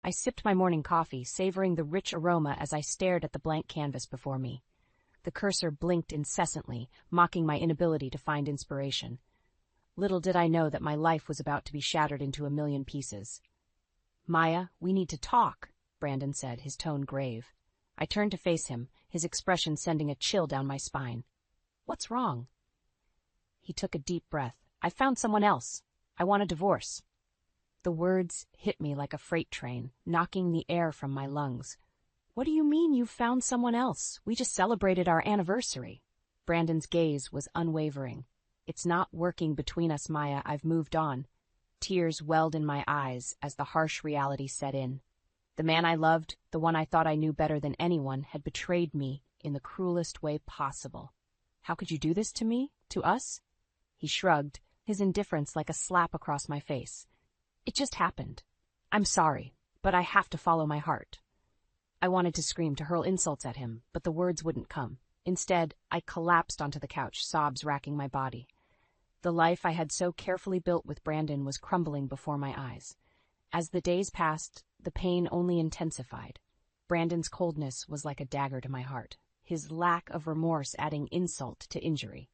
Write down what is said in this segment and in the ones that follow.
I sipped my morning coffee, savoring the rich aroma as I stared at the blank canvas before me. The cursor blinked incessantly, mocking my inability to find inspiration. Little did I know that my life was about to be shattered into a million pieces. "Maya, we need to talk," Brandon said, his tone grave. I turned to face him, his expression sending a chill down my spine. "What's wrong?" He took a deep breath. "I found someone else. I want a divorce." The words hit me like a freight train, knocking the air from my lungs. "What do you mean you've found someone else? We just celebrated our anniversary." Brandon's gaze was unwavering. "It's not working between us, Maya. I've moved on." Tears welled in my eyes as the harsh reality set in. The man I loved, the one I thought I knew better than anyone, had betrayed me in the cruelest way possible. "How could you do this to me? To us?" He shrugged, his indifference like a slap across my face. "It just happened. I'm sorry, but I have to follow my heart." I wanted to scream, to hurl insults at him, but the words wouldn't come. Instead, I collapsed onto the couch, sobs racking my body. The life I had so carefully built with Brandon was crumbling before my eyes. As the days passed, the pain only intensified. Brandon's coldness was like a dagger to my heart, his lack of remorse adding insult to injury.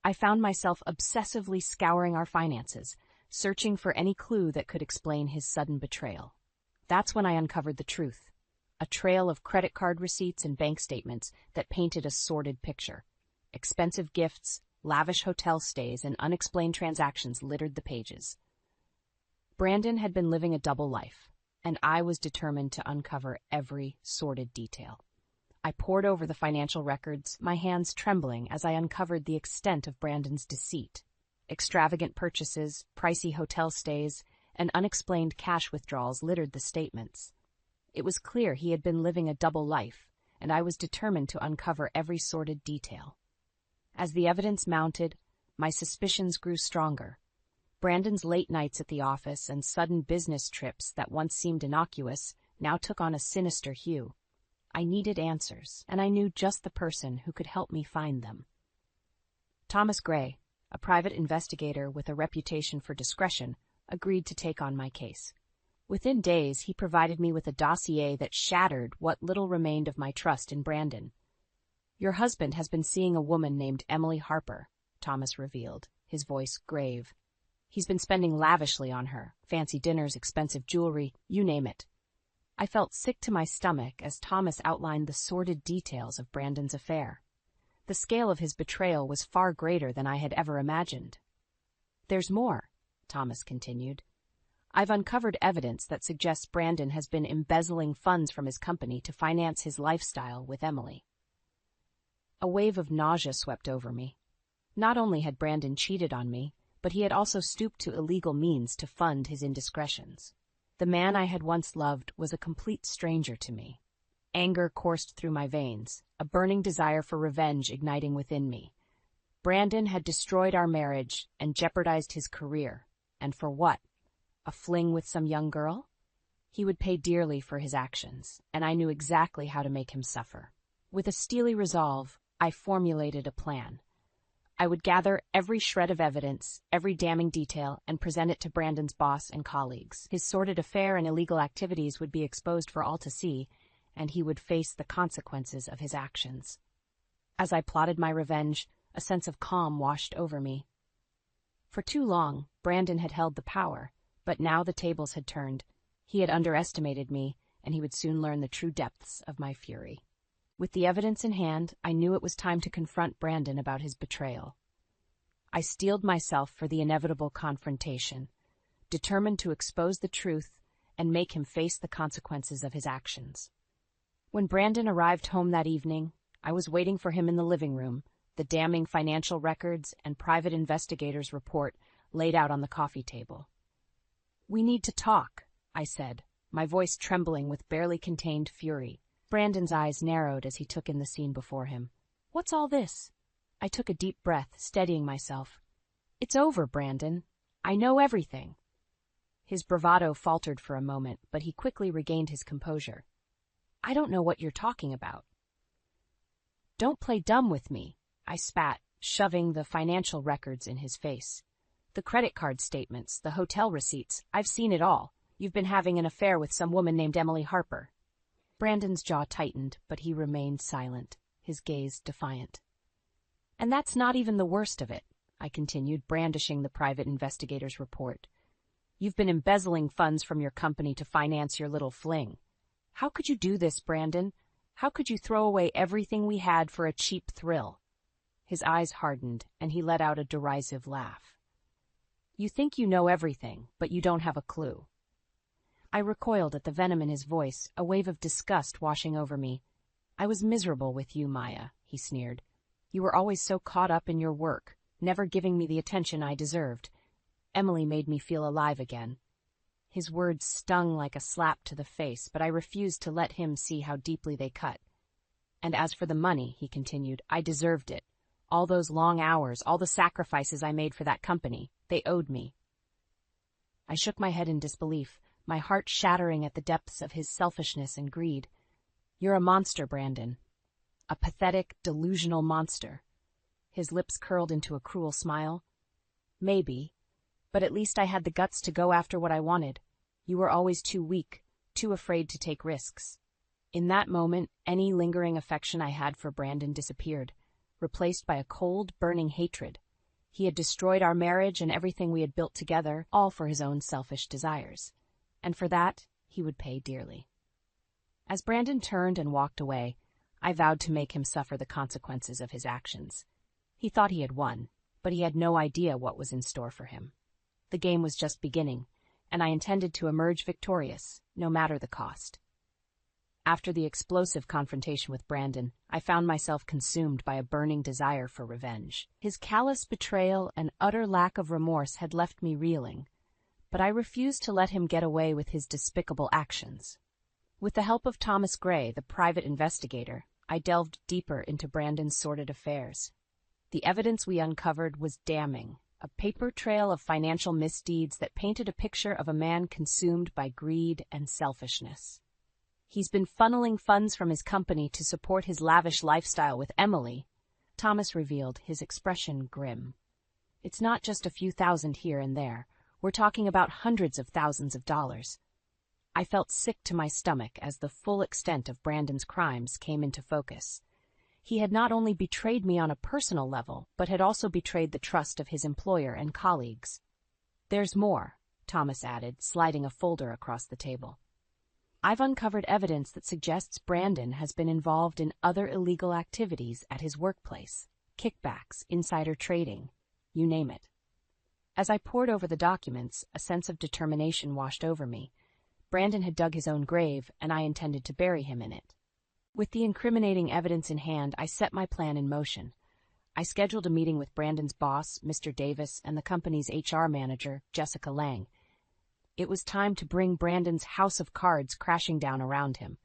I found myself obsessively scouring our finances, searching for any clue that could explain his sudden betrayal. That's when I uncovered the truth. A trail of credit card receipts and bank statements that painted a sordid picture. Expensive gifts, lavish hotel stays, and unexplained transactions littered the pages. Brandon had been living a double life, and I was determined to uncover every sordid detail. I pored over the financial records, my hands trembling as I uncovered the extent of Brandon's deceit. Extravagant purchases, pricey hotel stays, and unexplained cash withdrawals littered the statements. It was clear he had been living a double life, and I was determined to uncover every sordid detail. As the evidence mounted, my suspicions grew stronger. Brandon's late nights at the office and sudden business trips that once seemed innocuous now took on a sinister hue. I needed answers, and I knew just the person who could help me find them. Thomas Gray, a private investigator with a reputation for discretion, agreed to take on my case. Within days, he provided me with a dossier that shattered what little remained of my trust in Brandon. "Your husband has been seeing a woman named Emily Harper," Thomas revealed, his voice grave. "He's been spending lavishly on her, fancy dinners, expensive jewelry, you name it." I felt sick to my stomach as Thomas outlined the sordid details of Brandon's affair. The scale of his betrayal was far greater than I had ever imagined. "There's more," Thomas continued. "I've uncovered evidence that suggests Brandon has been embezzling funds from his company to finance his lifestyle with Emily." A wave of nausea swept over me. Not only had Brandon cheated on me, but he had also stooped to illegal means to fund his indiscretions. The man I had once loved was a complete stranger to me. Anger coursed through my veins, a burning desire for revenge igniting within me. Brandon had destroyed our marriage and jeopardized his career. And for what? A fling with some young girl? He would pay dearly for his actions, and I knew exactly how to make him suffer. With a steely resolve, I formulated a plan. I would gather every shred of evidence, every damning detail, and present it to Brandon's boss and colleagues. His sordid affair and illegal activities would be exposed for all to see, and he would face the consequences of his actions. As I plotted my revenge, a sense of calm washed over me. For too long, Brandon had held the power, but now the tables had turned. He had underestimated me, and he would soon learn the true depths of my fury. With the evidence in hand, I knew it was time to confront Brandon about his betrayal. I steeled myself for the inevitable confrontation, determined to expose the truth and make him face the consequences of his actions. When Brandon arrived home that evening, I was waiting for him in the living room, the damning financial records and private investigator's report laid out on the coffee table. "We need to talk," I said, my voice trembling with barely contained fury. Brandon's eyes narrowed as he took in the scene before him. "What's all this?" I took a deep breath, steadying myself. "It's over, Brandon. I know everything." His bravado faltered for a moment, but he quickly regained his composure. "I don't know what you're talking about." "Don't play dumb with me," I spat, shoving the financial records in his face. "The credit card statements, the hotel receipts, I've seen it all. You've been having an affair with some woman named Emily Harper." Brandon's jaw tightened, but he remained silent, his gaze defiant. "And that's not even the worst of it," I continued, brandishing the private investigator's report. "You've been embezzling funds from your company to finance your little fling. How could you do this, Brandon? How could you throw away everything we had for a cheap thrill?" His eyes hardened, and he let out a derisive laugh. "You think you know everything, but you don't have a clue." I recoiled at the venom in his voice, a wave of disgust washing over me. "I was miserable with you, Maya," he sneered. "You were always so caught up in your work, never giving me the attention I deserved. Emily made me feel alive again." His words stung like a slap to the face, but I refused to let him see how deeply they cut. "And as for the money," he continued, "I deserved it. All those long hours, all the sacrifices I made for that company, they owed me." I shook my head in disbelief, my heart shattering at the depths of his selfishness and greed. "You're a monster, Brandon. A pathetic, delusional monster." His lips curled into a cruel smile. "Maybe, but at least I had the guts to go after what I wanted. You were always too weak, too afraid to take risks." In that moment, any lingering affection I had for Brandon disappeared, replaced by a cold, burning hatred. He had destroyed our marriage and everything we had built together, all for his own selfish desires. And for that, he would pay dearly. As Brandon turned and walked away, I vowed to make him suffer the consequences of his actions. He thought he had won, but he had no idea what was in store for him. The game was just beginning, and I intended to emerge victorious, no matter the cost. After the explosive confrontation with Brandon, I found myself consumed by a burning desire for revenge. His callous betrayal and utter lack of remorse had left me reeling, but I refused to let him get away with his despicable actions. With the help of Thomas Gray, the private investigator, I delved deeper into Brandon's sordid affairs. The evidence we uncovered was damning, a paper trail of financial misdeeds that painted a picture of a man consumed by greed and selfishness. "He's been funneling funds from his company to support his lavish lifestyle with Emily," Thomas revealed, his expression grim. "It's not just a few thousand here and there. We're talking about hundreds of thousands of dollars." I felt sick to my stomach as the full extent of Brandon's crimes came into focus. He had not only betrayed me on a personal level, but had also betrayed the trust of his employer and colleagues. "There's more," Thomas added, sliding a folder across the table. "I've uncovered evidence that suggests Brandon has been involved in other illegal activities at his workplace. Kickbacks, insider trading, you name it." As I pored over the documents, a sense of determination washed over me. Brandon had dug his own grave, and I intended to bury him in it. With the incriminating evidence in hand, I set my plan in motion. I scheduled a meeting with Brandon's boss, Mr. Davis, and the company's HR manager, Jessica Lang. It was time to bring Brandon's house of cards crashing down around him.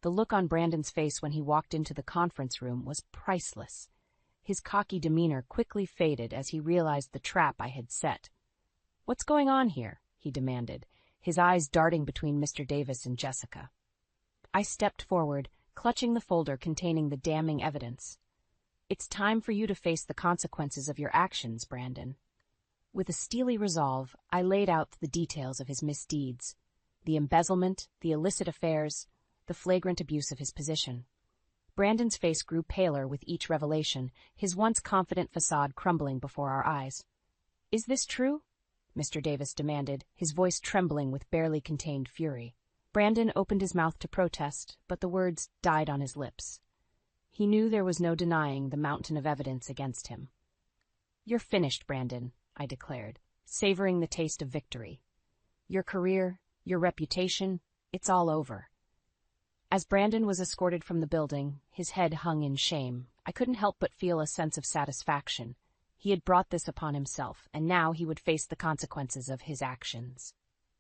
The look on Brandon's face when he walked into the conference room was priceless. His cocky demeanor quickly faded as he realized the trap I had set. "What's going on here?" he demanded, his eyes darting between Mr. Davis and Jessica. I stepped forward, clutching the folder containing the damning evidence. "It's time for you to face the consequences of your actions, Brandon." With a steely resolve, I laid out the details of his misdeeds, the embezzlement, the illicit affairs, the flagrant abuse of his position. Brandon's face grew paler with each revelation, his once confident facade crumbling before our eyes. "Is this true?" Mr. Davis demanded, his voice trembling with barely contained fury. Brandon opened his mouth to protest, but the words died on his lips. He knew there was no denying the mountain of evidence against him. "You're finished, Brandon," I declared, savoring the taste of victory. "Your career, your reputation, it's all over." As Brandon was escorted from the building, his head hung in shame, I couldn't help but feel a sense of satisfaction. He had brought this upon himself, and now he would face the consequences of his actions.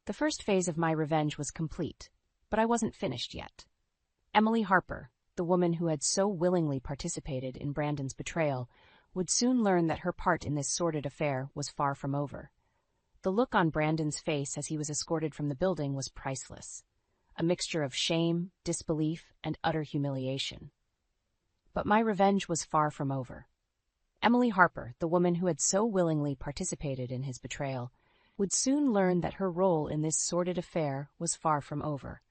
The first phase of my revenge was complete, but I wasn't finished yet. Emily Harper, the woman who had so willingly participated in Brandon's betrayal, would soon learn that her part in this sordid affair was far from over. The look on Brandon's face as he was escorted from the building was priceless, a mixture of shame, disbelief, and utter humiliation. But my revenge was far from over. Emily Harper, the woman who had so willingly participated in his betrayal, would soon learn that her role in this sordid affair was far from over.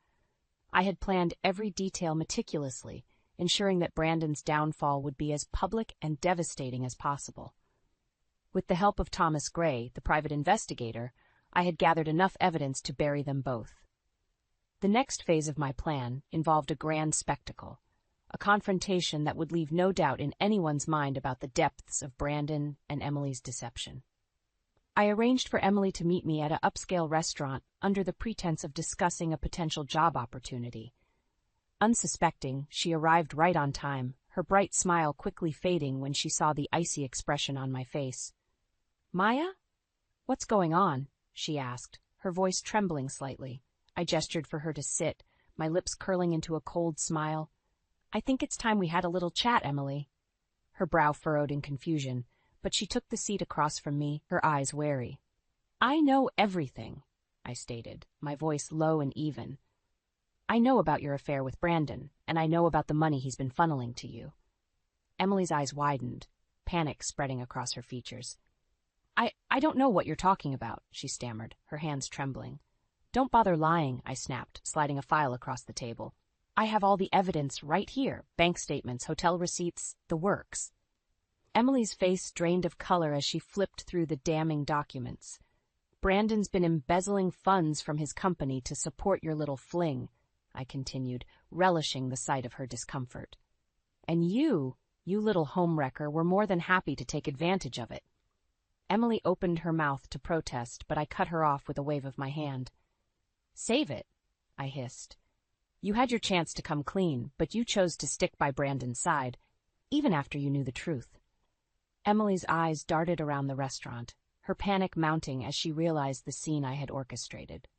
I had planned every detail meticulously, ensuring that Brandon's downfall would be as public and devastating as possible. With the help of Thomas Gray, the private investigator, I had gathered enough evidence to bury them both. The next phase of my plan involved a grand spectacle, a confrontation that would leave no doubt in anyone's mind about the depths of Brandon and Emily's deception. I arranged for Emily to meet me at an upscale restaurant under the pretense of discussing a potential job opportunity. Unsuspecting, she arrived right on time, her bright smile quickly fading when she saw the icy expression on my face. "Maya? What's going on?" she asked, her voice trembling slightly. I gestured for her to sit, my lips curling into a cold smile. "I think it's time we had a little chat, Emily." Her brow furrowed in confusion, but she took the seat across from me, her eyes wary. "I know everything," I stated, my voice low and even. "I know about your affair with Brandon, and I know about the money he's been funneling to you." Emily's eyes widened, panic spreading across her features. I don't know what you're talking about," she stammered, her hands trembling. "Don't bother lying," I snapped, sliding a file across the table. "I have all the evidence right here, bank statements, hotel receipts, the works." Emily's face drained of color as she flipped through the damning documents. "Brandon's been embezzling funds from his company to support your little fling," I continued, relishing the sight of her discomfort. "And you little homewrecker, were more than happy to take advantage of it." Emily opened her mouth to protest, but I cut her off with a wave of my hand. "Save it," I hissed. "You had your chance to come clean, but you chose to stick by Brandon's side, even after you knew the truth." Emily's eyes darted around the restaurant, her panic mounting as she realized the scene I had orchestrated.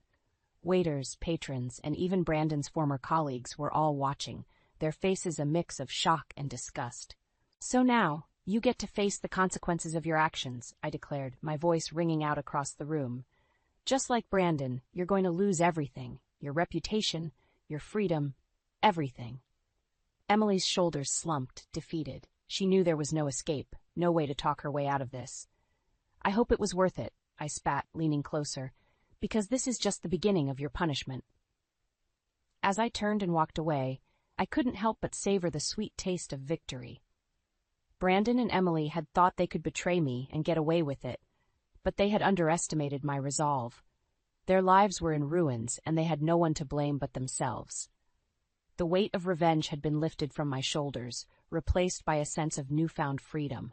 Waiters, patrons, and even Brandon's former colleagues were all watching, their faces a mix of shock and disgust. "So now, you get to face the consequences of your actions," I declared, my voice ringing out across the room. "Just like Brandon, you're going to lose everything, your reputation, your freedom, everything." Emily's shoulders slumped, defeated. She knew there was no escape, no way to talk her way out of this. "I hope it was worth it," I spat, leaning closer, "because this is just the beginning of your punishment." As I turned and walked away, I couldn't help but savor the sweet taste of victory. Brandon and Emily had thought they could betray me and get away with it, but they had underestimated my resolve. Their lives were in ruins, and they had no one to blame but themselves. The weight of revenge had been lifted from my shoulders, replaced by a sense of newfound freedom.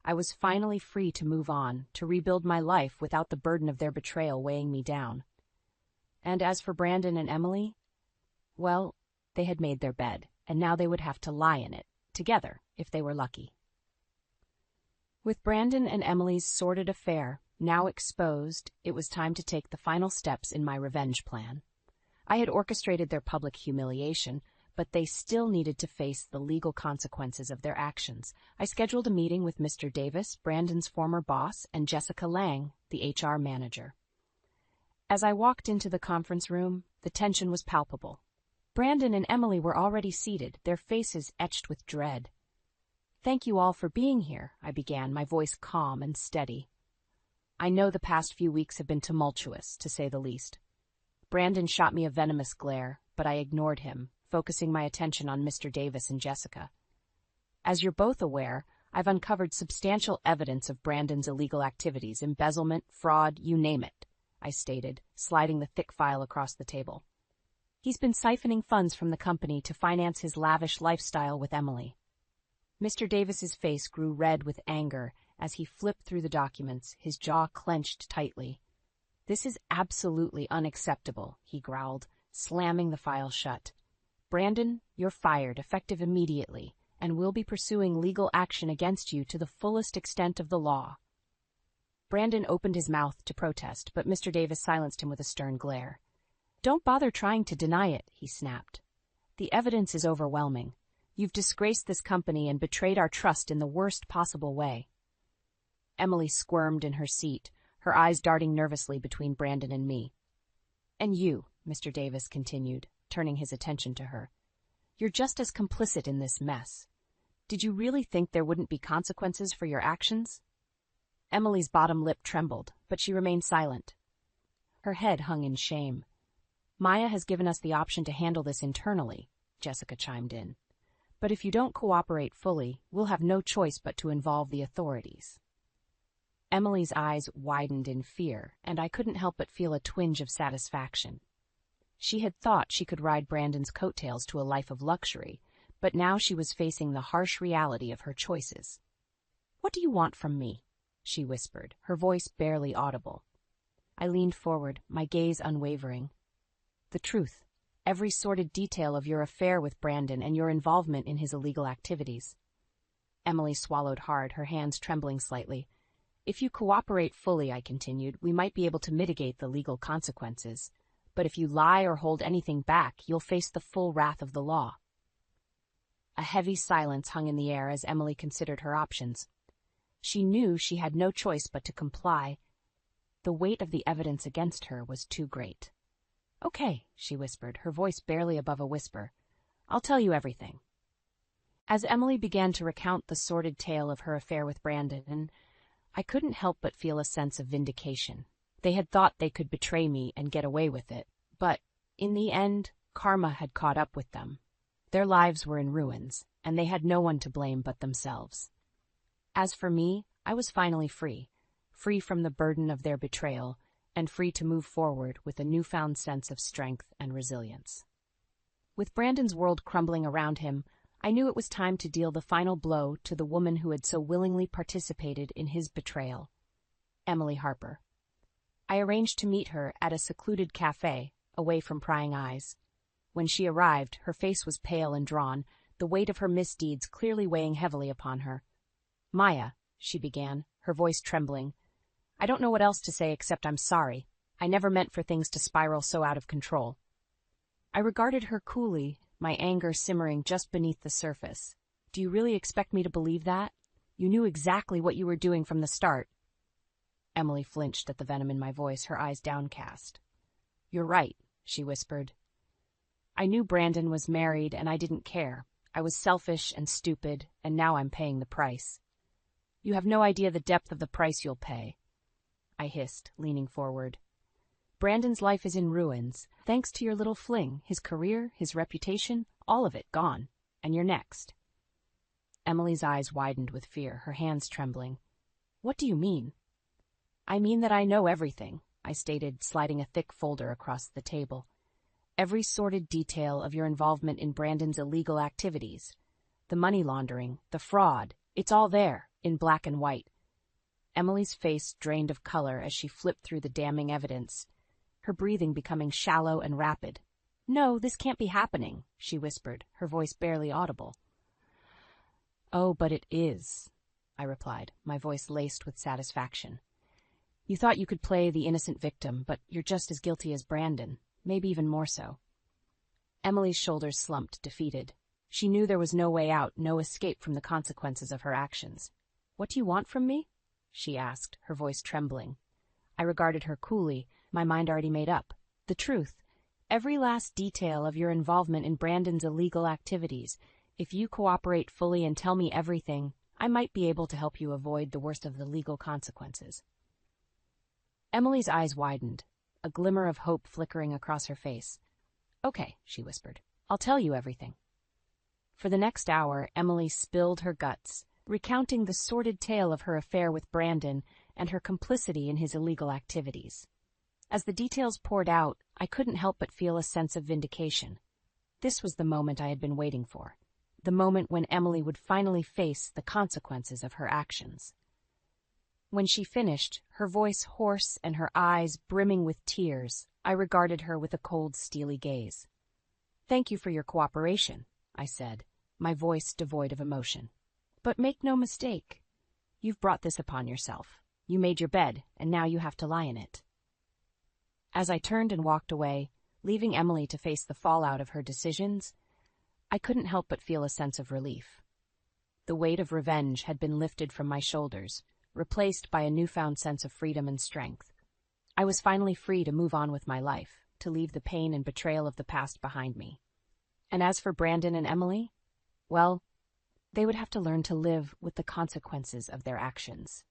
I was finally free to move on, to rebuild my life without the burden of their betrayal weighing me down. And as for Brandon and Emily, well, they had made their bed, and now they would have to lie in it, together, if they were lucky. With Brandon and Emily's sordid affair now exposed, it was time to take the final steps in my revenge plan. I had orchestrated their public humiliation, but they still needed to face the legal consequences of their actions. I scheduled a meeting with Mr. Davis, Brandon's former boss, and Jessica Lang, the HR manager. As I walked into the conference room, the tension was palpable. Brandon and Emily were already seated, their faces etched with dread. "Thank you all for being here," I began, my voice calm and steady. "I know the past few weeks have been tumultuous, to say the least." Brandon shot me a venomous glare, but I ignored him, focusing my attention on Mr. Davis and Jessica. "As you're both aware, I've uncovered substantial evidence of Brandon's illegal activities, embezzlement, fraud, you name it," I stated, sliding the thick file across the table. "He's been siphoning funds from the company to finance his lavish lifestyle with Emily." Mr. Davis's face grew red with anger as he flipped through the documents, his jaw clenched tightly. "This is absolutely unacceptable," he growled, slamming the file shut. "Brandon, you're fired, effective immediately, and we'll be pursuing legal action against you to the fullest extent of the law." Brandon opened his mouth to protest, but Mr. Davis silenced him with a stern glare. "Don't bother trying to deny it," he snapped. "The evidence is overwhelming. You've disgraced this company and betrayed our trust in the worst possible way." Emily squirmed in her seat, her eyes darting nervously between Brandon and me. "And you," Mr. Davis continued, turning his attention to her, "you're just as complicit in this mess. Did you really think there wouldn't be consequences for your actions?" Emily's bottom lip trembled, but she remained silent. Her head hung in shame. Maya has given us the option to handle this internally, Jessica chimed in. But if you don't cooperate fully, we'll have no choice but to involve the authorities. Emily's eyes widened in fear, and I couldn't help but feel a twinge of satisfaction. She had thought she could ride Brandon's coattails to a life of luxury, but now she was facing the harsh reality of her choices. "What do you want from me?" she whispered, her voice barely audible. I leaned forward, my gaze unwavering. "The truth, every sordid detail of your affair with Brandon and your involvement in his illegal activities." Emily swallowed hard, her hands trembling slightly. "If you cooperate fully," I continued, "we might be able to mitigate the legal consequences. But if you lie or hold anything back, you'll face the full wrath of the law." A heavy silence hung in the air as Emily considered her options. She knew she had no choice but to comply. The weight of the evidence against her was too great. "Okay," she whispered, her voice barely above a whisper. "I'll tell you everything." As Emily began to recount the sordid tale of her affair with Brandon, I couldn't help but feel a sense of vindication. They had thought they could betray me and get away with it, but, in the end, karma had caught up with them. Their lives were in ruins, and they had no one to blame but themselves. As for me, I was finally free from the burden of their betrayal, and free to move forward with a newfound sense of strength and resilience. With Brandon's world crumbling around him, I knew it was time to deal the final blow to the woman who had so willingly participated in his betrayal, Emily Harper. I arranged to meet her at a secluded cafe, away from prying eyes. When she arrived, her face was pale and drawn, the weight of her misdeeds clearly weighing heavily upon her. "Maya," she began, her voice trembling, "I don't know what else to say except I'm sorry. I never meant for things to spiral so out of control." I regarded her coolly, my anger simmering just beneath the surface. "Do you really expect me to believe that? You knew exactly what you were doing from the start." Emily flinched at the venom in my voice, her eyes downcast. "You're right," she whispered. "I knew Brandon was married and I didn't care. I was selfish and stupid, and now I'm paying the price." "You have no idea the depth of the price you'll pay," I hissed, leaning forward. "Brandon's life is in ruins, thanks to your little fling, his career, his reputation, all of it gone. And you're next." Emily's eyes widened with fear, her hands trembling. "What do you mean?" "I mean that I know everything," I stated, sliding a thick folder across the table. "Every sordid detail of your involvement in Brandon's illegal activities. The money laundering, the fraud, it's all there, in black and white." Emily's face drained of color as she flipped through the damning evidence, her breathing becoming shallow and rapid. "No, this can't be happening," she whispered, her voice barely audible. "Oh, but it is," I replied, my voice laced with satisfaction. "You thought you could play the innocent victim, but you're just as guilty as Brandon, maybe even more so." Emily's shoulders slumped, defeated. She knew there was no way out, no escape from the consequences of her actions. "What do you want from me?" she asked, her voice trembling. I regarded her coolly, my mind already made up. "The truth. Every last detail of your involvement in Brandon's illegal activities. If you cooperate fully and tell me everything, I might be able to help you avoid the worst of the legal consequences." Emily's eyes widened, a glimmer of hope flickering across her face. "Okay," she whispered. "I'll tell you everything." For the next hour, Emily spilled her guts, recounting the sordid tale of her affair with Brandon and her complicity in his illegal activities. As the details poured out, I couldn't help but feel a sense of vindication. This was the moment I had been waiting for, the moment when Emily would finally face the consequences of her actions. When she finished, her voice hoarse and her eyes brimming with tears, I regarded her with a cold, steely gaze. "Thank you for your cooperation," I said, my voice devoid of emotion. "But make no mistake. You've brought this upon yourself. You made your bed, and now you have to lie in it." As I turned and walked away, leaving Emily to face the fallout of her decisions, I couldn't help but feel a sense of relief. The weight of revenge had been lifted from my shoulders, replaced by a newfound sense of freedom and strength. I was finally free to move on with my life, to leave the pain and betrayal of the past behind me. And as for Brandon and Emily, well, they would have to learn to live with the consequences of their actions.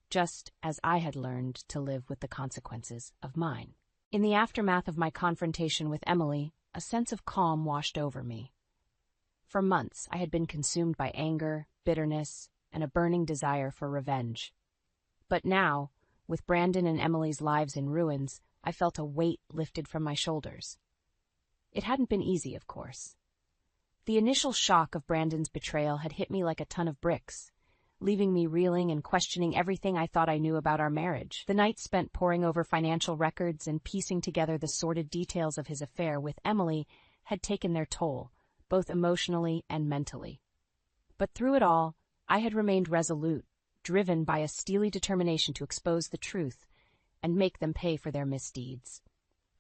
just as I had learned to live with the consequences of mine. In the aftermath of my confrontation with Emily, a sense of calm washed over me. For months, I had been consumed by anger, bitterness, and a burning desire for revenge. But now, with Brandon and Emily's lives in ruins, I felt a weight lifted from my shoulders. It hadn't been easy, of course. The initial shock of Brandon's betrayal had hit me like a ton of bricks, leaving me reeling and questioning everything I thought I knew about our marriage. The nights spent poring over financial records and piecing together the sordid details of his affair with Emily had taken their toll, both emotionally and mentally. But through it all, I had remained resolute, driven by a steely determination to expose the truth and make them pay for their misdeeds.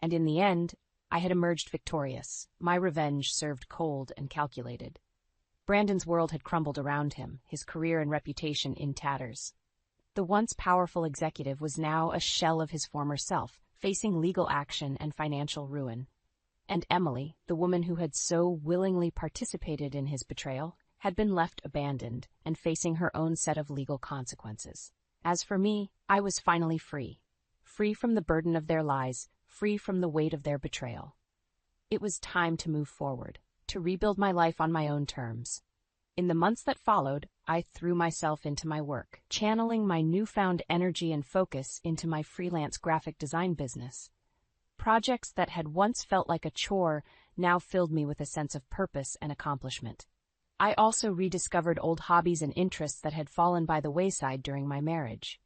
And in the end, I had emerged victorious, my revenge served cold and calculated. Brandon's world had crumbled around him, his career and reputation in tatters. The once powerful executive was now a shell of his former self, facing legal action and financial ruin. And Emily, the woman who had so willingly participated in his betrayal, had been left abandoned and facing her own set of legal consequences. As for me, I was finally free. Free from the burden of their lies, free from the weight of their betrayal. It was time to move forward, to rebuild my life on my own terms. In the months that followed, I threw myself into my work, channeling my newfound energy and focus into my freelance graphic design business. Projects that had once felt like a chore now filled me with a sense of purpose and accomplishment. I also rediscovered old hobbies and interests that had fallen by the wayside during my marriage.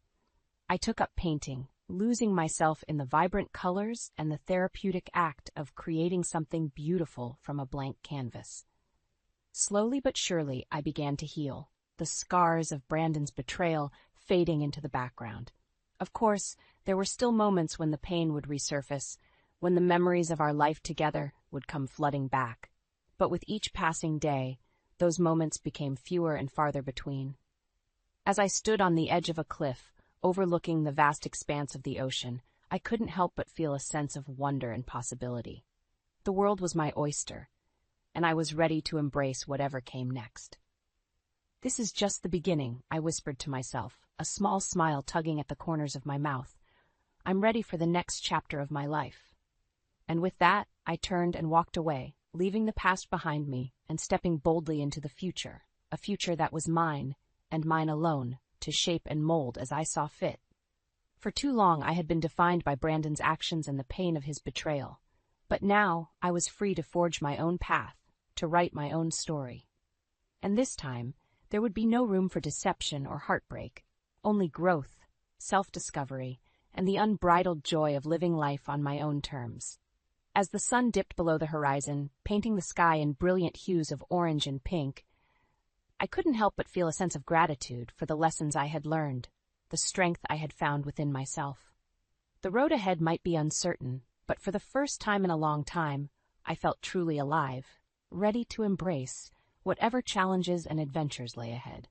I took up painting, losing myself in the vibrant colors and the therapeutic act of creating something beautiful from a blank canvas. Slowly but surely, I began to heal, the scars of Brandon's betrayal fading into the background. Of course, there were still moments when the pain would resurface, when the memories of our life together would come flooding back. But with each passing day, those moments became fewer and farther between. As I stood on the edge of a cliff, overlooking the vast expanse of the ocean, I couldn't help but feel a sense of wonder and possibility. The world was my oyster, and I was ready to embrace whatever came next. "This is just the beginning," I whispered to myself, a small smile tugging at the corners of my mouth. "I'm ready for the next chapter of my life." And with that, I turned and walked away, leaving the past behind me and stepping boldly into the future, a future that was mine, and mine alone, to shape and mold as I saw fit. For too long I had been defined by Brandon's actions and the pain of his betrayal. But now I was free to forge my own path, to write my own story. And this time, there would be no room for deception or heartbreak, only growth, self-discovery, and the unbridled joy of living life on my own terms. As the sun dipped below the horizon, painting the sky in brilliant hues of orange and pink, I couldn't help but feel a sense of gratitude for the lessons I had learned, the strength I had found within myself. The road ahead might be uncertain, but for the first time in a long time, I felt truly alive, ready to embrace whatever challenges and adventures lay ahead.